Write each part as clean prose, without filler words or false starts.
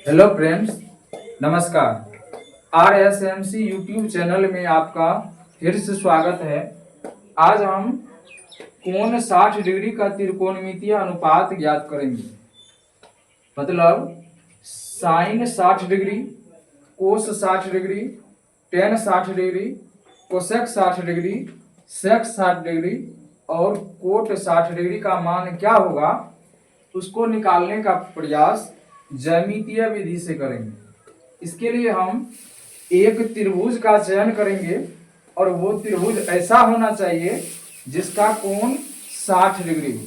Hello friends, नमस्कार। RSMC YouTube channel में आपका फिर से स्वागत है। आज हम कोण 60 डिग्री का त्रिकोणमितीय अनुपात ज्ञात करेंगे। मतलब sine 60 degree, cos 60 degree, tan 60 degree, cosec 60 degree, sec 60 degree और कोट 60 डिग्री का मान क्या होगा, उसको निकालने का प्रयास ज्यामितीय विधि से करेंगे। इसके लिए हम एक त्रिभुज का चयन करेंगे और वो त्रिभुज ऐसा होना चाहिए जिसका कोण 60 डिग्री हो।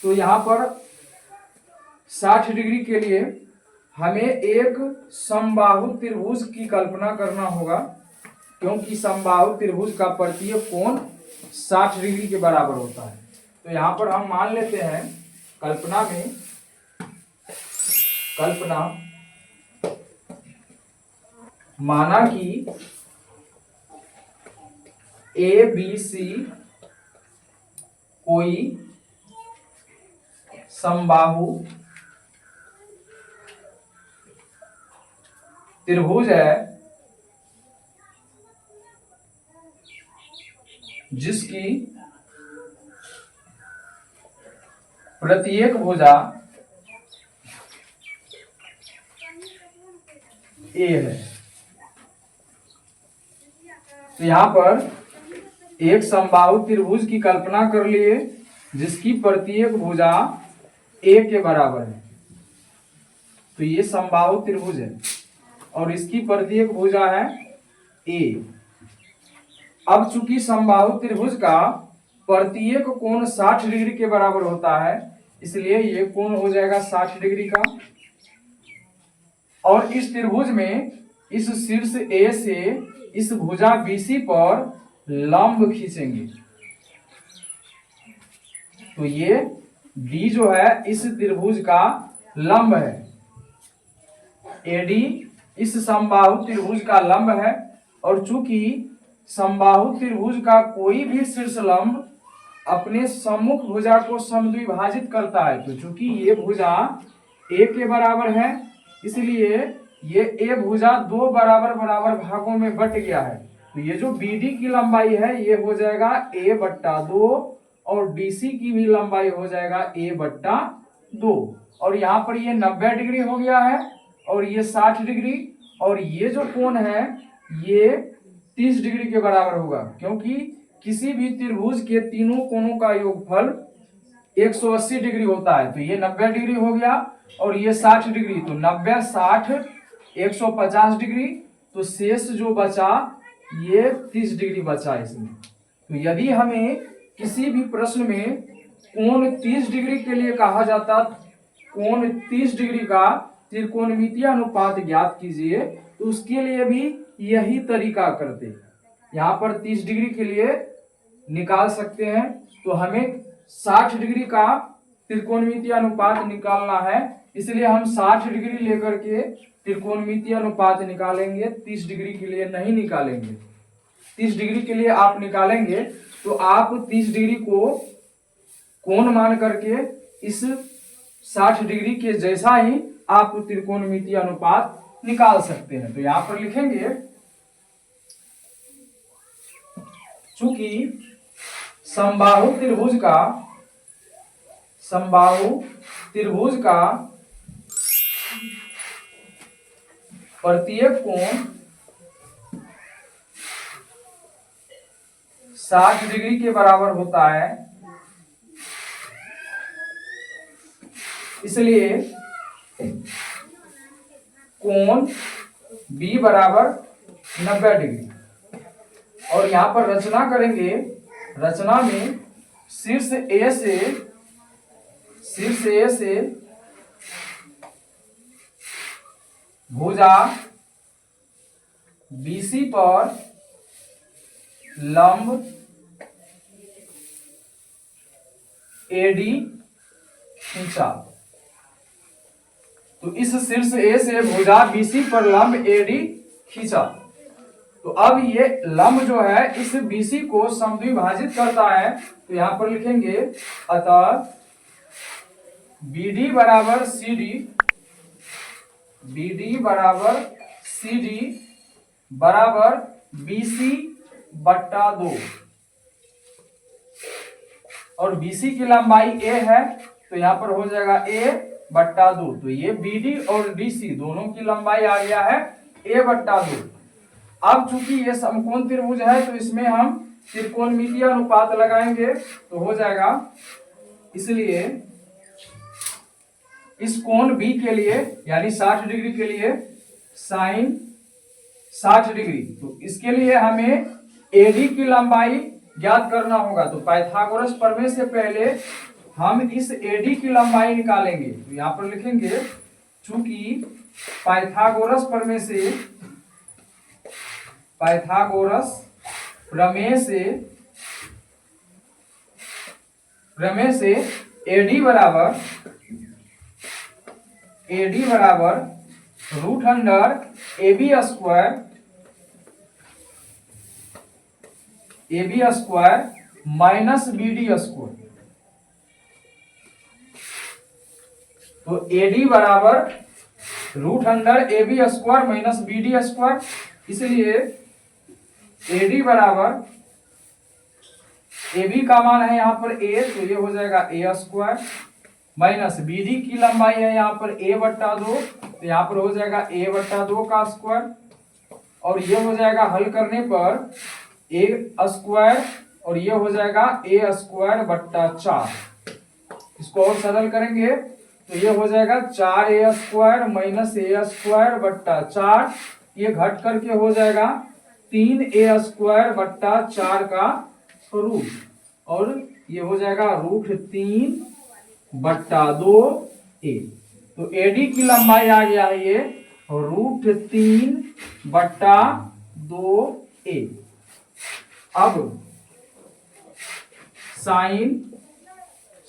तो यहाँ पर 60 डिग्री के लिए हमें एक समबाहु त्रिभुज की कल्पना करना होगा, क्योंकि समबाहु त्रिभुज का प्रत्येक कोण 60 डिग्री के बराबर होता है। तो यहाँ पर हम मान लेते हैं कल्पना माना कि ए बी सी कोई समबाहु त्रिभुज है जिसकी प्रत्येक भुजा ए है। तो यहां पर एक समबाहु त्रिभुज की कल्पना कर लिए जिसकी प्रत्येक भुजा ए के बराबर है। तो ये समबाहु त्रिभुज है और इसकी प्रत्येक भुजा है ए। अब चूंकि समबाहु त्रिभुज का प्रत्येक कोण 60 डिग्री के बराबर होता है, इसलिए ये कोण हो जाएगा 60 डिग्री का। और इस त्रिभुज में इस शीर्ष ए से इस भुजा बीसी पर लंब खींचेंगे। तो ये बी जो है इस त्रिभुज का लंब है, एडी इस समबाहु त्रिभुज का लंब है। और चूंकि समबाहु त्रिभुज का कोई भी शीर्ष लंब अपने सम्मुख भुजा को समद्विभाजित करता है, तो चूंकि ये भुजा ए के बराबर है, इसलिए ये ए भुजा दो बराबर बराबर भागों में बट गया है। तो ये जो बीडी की लंबाई है ये हो जाएगा ए बट्टा 2 और डीसी की भी लंबाई हो जाएगा ए बट्टा 2। और यहाँ पर ये 90 डिग्री हो गया है और ये 60 डिग्री, और ये जो कोण है ये 30 डिग्री के बराबर होगा, क्योंकि किसी भी त्रिभुज के तीनों कोणों का योगफल 180 डिग्री होता है। तो ये 90 डिग्री हो गया और ये 60 डिग्री, तो 90 60 150 डिग्री। तो शेष जो बचा ये 30 डिग्री बचा इसमें। तो यदि हमें किसी भी प्रश्न में कोण 30 डिग्री के लिए कहा जाता, कोण 30 डिग्री का त्रिकोणमितीय अनुपात ज्ञात कीजिए, तो उसके लिए भी यही तरीका करते। यहाँ पर 30 डिग्री के लिए निकाल सकते हैं। तो हमें 60 डिग्री का त्रिकोणमितीय अनुपात निकालना है, इसलिए हम 60 डिग्री लेकर के त्रिकोणमितीय अनुपात निकालेंगे, 30 डिग्री के लिए नहीं निकालेंगे। 30 डिग्री के लिए आप निकालेंगे तो आप 30 डिग्री को कोण मान करके इस 60 डिग्री के जैसा ही आप त्रिकोणमितीय अनुपात निकाल सकते हैं। तो यहां पर लिखेंगे, चूंकि समबाहु त्रिभुज का प्रत्येक कोण 60 डिग्री के बराबर होता है, इसलिए कोण बी बराबर 90 डिग्री। और यहां पर रचना करेंगे, रचना में शीर्ष ए से भुजा बीसी पर लंब एडी खींचा। तो इस शीर्ष ए से भुजा बीसी पर लंब एडी खींचा। तो अब ये लंब जो है इस बीसी को समद्विभाजित करता है। तो यहां पर लिखेंगे, अतः BD बराबर CD BD बराबर CD बराबर BC बट्टा 2। और BC की लंबाई A है तो यहाँ पर हो जाएगा A बट्टा 2। तो ये BD और DC दोनों की लंबाई आ गया है A बट्टा 2। अब चूंकि ये समकोण त्रिभुज है तो इसमें हम त्रिकोणमितीय अनुपात लगाएंगे तो हो जाएगा, इसलिए इस कोण B के लिए यानी 60 डिग्री के लिए साइन 60 डिग्री, तो इसके लिए हमें AD की लंबाई ज्ञात करना होगा। तो पाइथागोरस प्रमेय से पहले हम इस AD की लंबाई निकालेंगे। तो यहां पर लिखेंगे चूंकि पाइथागोरस प्रमेय से AD बराबर root under AB square minus BD square. तो AD बराबर root under AB square minus BD square, इसलिए AD बराबर AB का मान है यहाँ पर A, तो ये हो जाएगा A स्क्वायर माइनस BD की लंबाई है यहाँ पर A बट्टा 2, तो यहाँ पर हो जाएगा A बट्टा 2 का स्क्वायर, और ये हो जाएगा हल करने पर A स्क्वायर और ये हो जाएगा A स्क्वायर बट्टा 4। इसको और सरल करेंगे तो ये हो जाएगा 4A square minus A square बट्टा 4, ये घट करके हो जाएगा 3A स्क्वायर बट्टा 4 का रूट, और ये हो जाएगा रूट 3 बट्टा 2A। तो AD की लंबाई आ गया है ये रूट 3 बट्टा 2A। अब साइन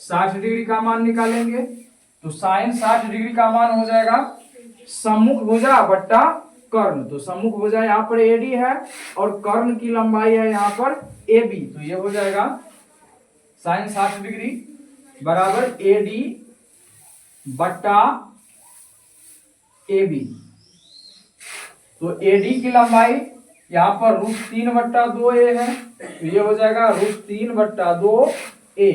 60 डिग्री का मान निकालेंगे। तो साइन 60 डिग्री का मान हो जाएगा सम्मुख भुजा बट्टा कर्ण। तो सम्मुख भुजा यहाँ पर AD है और कर्ण की लंबाई है यहाँ पर AB, तो ये हो जाएगा साइन 60 डिग्री बराबर AD बट्टा AB। तो AD की लंबाई यहाँ पर रूट 3 बट्टा 2A है, तो ये हो जाएगा रूट 3 बट्टा 2A,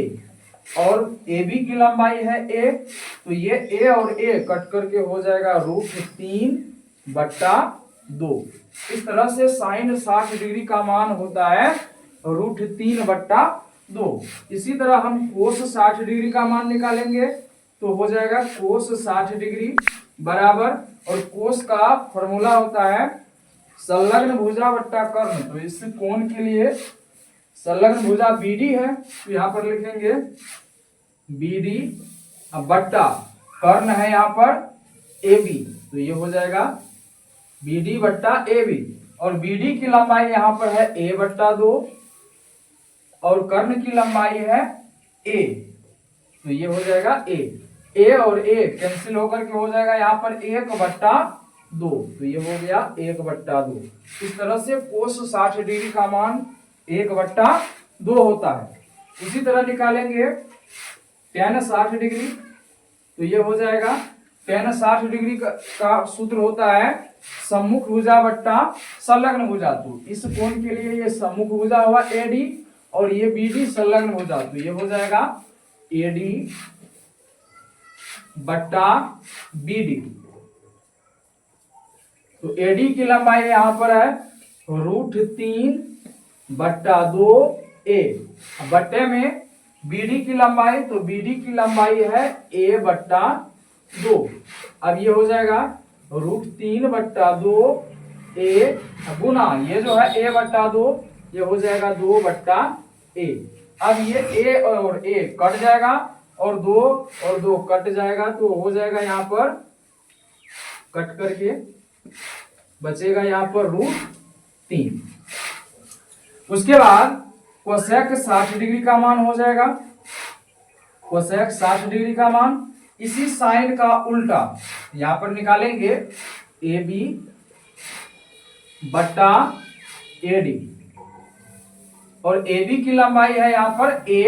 और AB की लंबाई है A, तो ये A और A कट करके हो जाएगा रूट 3 बट्टा 2। इस तरह से साइन 60 डिग्री का मान होता है रूट 3 बट्टा 2। इसी तरह हम कोस 60 डिग्री का मान निकालेंगे तो हो जाएगा कोस 60 डिग्री बराबर, और कोस का फॉर्मूला होता है संलग्न भुजा बट्टा कर्ण। तो इस कोण के लिए संलग्न भुजा BD है, तो यहाँ पर लिखेंगे BD बट्टा कर्ण है यहाँ पर AB, तो ये हो जाएगा BD बट्टा AB, और BD की लंबाई यहाँ पर है A बट्टा 2 और कर्ण की लंबाई है A, तो ये हो जाएगा A और A कैंसिल होकर के हो जाएगा यहाँ पर 1 बट्टा 2, तो ये हो गया 1 बट्टा 2। इस तरह से कोस 60 डिग्री का मान 1 बट्टा 2 होता है। इसी तरह निकालेंगे tan 60 डिग्री, तो ये हो जाएगा tan 60 डिग्री का सूत्र होता है सम्मुख भुजा बट्टा संलग्न भुजा। तो इस कोण के लिए ये सम्मुख भुजा हुआ AD और ये BD संलग्न भुजा, तो ये हो जाएगा AD बट्टा BD। तो AD की लंबाई यहाँ पर है रूट 3 बट्टा 2A, बट्टे में BD की लंबाई, तो BD की लंबाई है A बट्टा 2। अब ये हो जाएगा रूट 3 बट्टा 2A गुना ये जो है A बट्टा 2, ये हो जाएगा 2 बट्टा A। अब ये A और A कट जाएगा और 2 और 2 कट जाएगा, तो हो जाएगा यहाँ पर कट करके बचेगा यहाँ पर रूट 3। उसके बाद कोसेक 60 डिग्री का मान हो जाएगा, कोसेक 60 डिग्री का मान इसी साइन का उल्टा यहाँ पर निकालेंगे AB बट्टा AD, और AB की लंबाई है यहाँ पर A,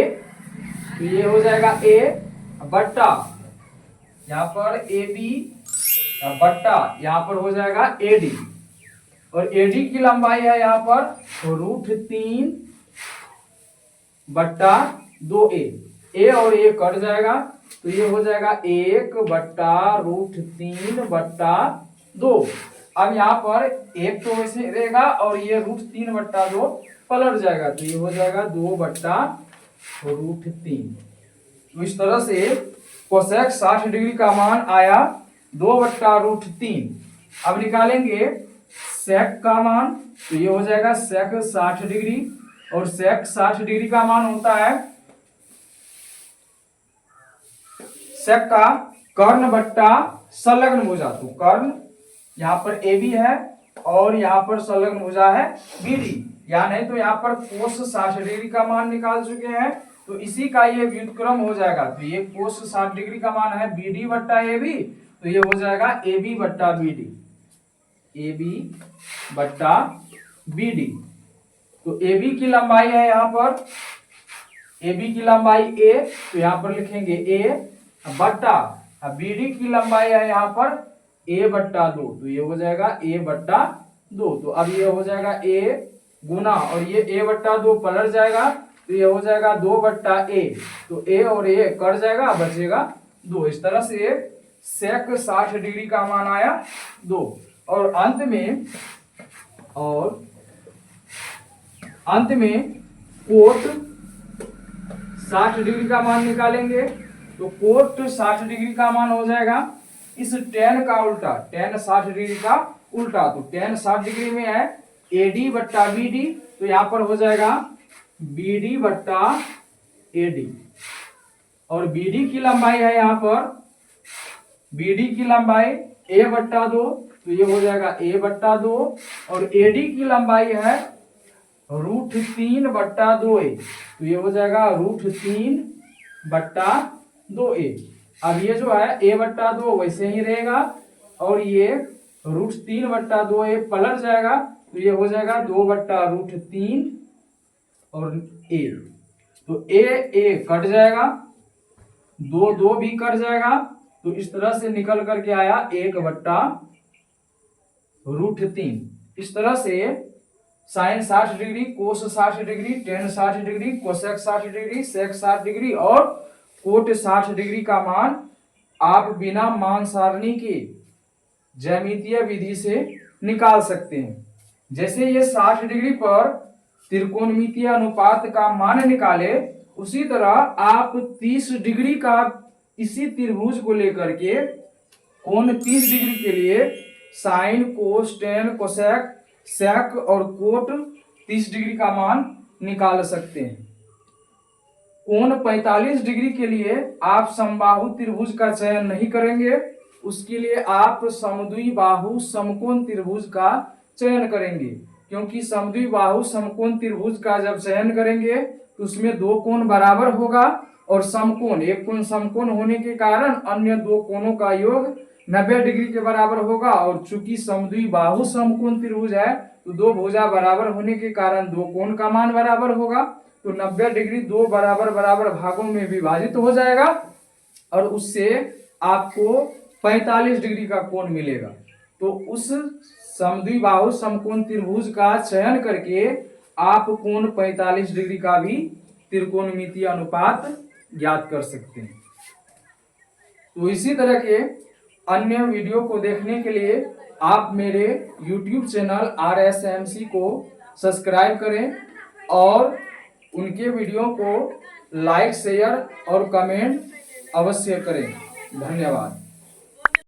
तो ये हो जाएगा A बट्टा यहाँ पर AB बट्टा यहाँ पर हो जाएगा AD, और AD की लंबाई है यहाँ पर √3 बट्टा 2A। A और A कट जाएगा तो ये हो जाएगा 1 बट्टा √3 बट्टा 2। अब यहाँ पर एक तो वैसे रहेगा और ये √3 बट्टा 2 पलट जाएगा तो ये हो जाएगा 2 बट्टा √3। तो इस तरह से कोसेक 60 डिग्री का मान आया 2 बट्टा √3। अब निकालेंगे सेक का मान, तो ये हो जाएगा सेक 60 डिग्री, और सेक 60 डिग्री का मान होता है सेक का कर्ण बट्टा संलग्न भुजा। तो कर्ण यहाँ पर AB है और यहाँ पर संलग्न भुजा है BD, या नहीं तो यहाँ पर कोस 60 डिग्री का मान निकाल चुके हैं तो इसी का ये व्युत्क्रम हो जाएगा। तो ये कोस 60 डिग्री का मान है BD बट्टा AB, तो ये हो जाएगा AB बट्टा BD, AB बट्टा BD। तो AB की लंबाई है यहाँ पर, AB की लंबाई A, तो यहाँ पर लिखेंगे A बट्टा BD की लंबाई है यहाँ पर A बट्टा 2, तो ये हो जाएगा A बट्टा 2। तो अब ये हो जाएगा A गुना, और ये A बट्टा 2 पलट जाएगा तो ये हो जाएगा 2 बट्टा A, तो A और A कट जाएगा, बचेगा 2। इस तरह से सेक 60 डिग्री का मान आया 2। और अंत में कोट 60 डिग्री का मान निकालेंगे। तो कोट 60 डिग्री का मान हो जाएगा इस tan का उल्टा, tan 60 डिग्री का उल्टा। तो tan 60 डिग्री में है AD बट्टा BD, तो यहाँ पर हो जाएगा BD बट्टा AD, और BD की लंबाई है यहाँ पर, BD की लंबाई A बट्टा 2, तो ये हो जाएगा A बट्टा 2, और AD की लंबाई है √3 बट्टा 2A, तो ये हो जाएगा √3 बट्टा 2A। अब ये जो है A बट्टा 2 वैसे ही रहेगा, और ये √3 बट्टा 2A पलट जाएगा तो ये हो जाएगा 2 बट्टा √3 और A। तो A कट जाएगा, 2 भी कट जाएगा, तो इस तरह से निकल करके आया 1 बट्टा √3। इस तरह से sine 60 degree, cos 60 degree, tan 60 degree, cosec 60 degree, sec 60 degree और कोट 60 डिग्री का मान आप बिना मान सारणी के ज्यामितीय विधि से निकाल सकते हैं। जैसे ये 60 डिग्री पर त्रिकोणमितीय अनुपात का मान निकाले, उसी तरह आप 30 डिग्री का इसी त्रिभुज को लेकर के कोण 30 डिग्री के लिए साइन, कोस, टेन, कोसेक, सेक और कोट 30 डिग्री का मान निकाल सकते हैं। कोण 45 डिग्री के लिए आप समबाहु त्रिभुज का चयन नहीं करेंगे, उसके लिए आप समद्विबाहु समकोण त्रिभुज का चयन करेंगे, क्योंकि समद्विबाहु समकोण त्रिभुज का जब चयन करेंगे तो उसमें 2 कोण बराबर होगा, और समकोण, एक कोण समकोण होने के कारण अन्य 2 कोणों का योग 90 डिग्री के बराबर होगा। और चूंकि समद्विबाहु समकोण त्रिभुज है तो 2 भुजा बराबर होने के कारण 2 कोण का मान बराबर होगा, तो 90 डिग्री 2 बराबर बराबर भागों में विभाजित हो जाएगा और उससे आपको 45 डिग्री का कोण मिलेगा। तो उस समद्विबाहु समकोण त्रिभुज का चयन करके आप कोण 45 डिग्री का भी त्रिकोणमितीय अनुपात ज्ञात कर सकते हैं। तो इसी तरह के अन्य वीडियो को देखने के लिए आप मेरे YouTube चैनल RSMC को सब्सक्राइब करें और उनके वीडियो को लाइक, शेयर और कमेंट अवश्य करें। धन्यवाद।